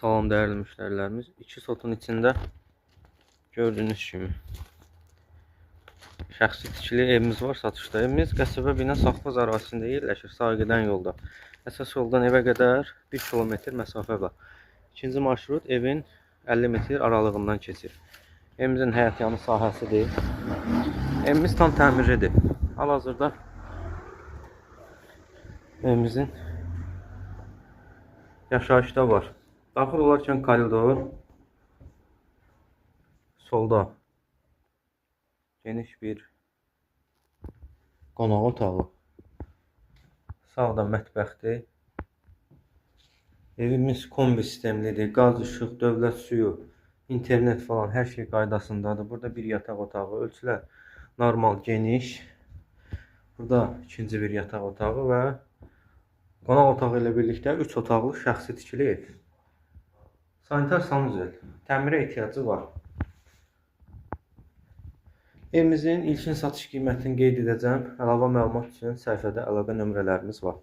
Salam değerli müşterilerimiz. 2 sotun içində gördüğünüz kimi şəxsi tikili evimiz var satışda. Evimiz Qəsəbə Bina Saqfaz ərazisində yerləşir. Sağa gedən yolda. Əsas yoldan evə qədər 1 kilometr məsafə var. İkinci marşrut evin 50 metr aralığından keçir. Evimizin həyətyanı sahəsidir. Evimiz tam təmirlidir. Hal-hazırda evimizin yaşayışda var. Daxil olarkən koridor, solda geniş bir qonaq otağı, sağda mətbəxdir. Evimiz kombi sistemlidir. Qaz, işıq, dövlət suyu, internet falan hər şey qaydasındadır. Burada bir yataq otağı, ölçülər normal, geniş. Burada ikinci bir yataq otağı və qonaq otağı ilə birlikdə 3 otaqlı şəxsi tikili ev. Sanitar sanuzel, təmirə ehtiyacı var. Evimizin ilkin satış qiymətini qeyd edəcəm. Əlavə məlumat üçün səhifədə əlaqə nömrələrimiz var.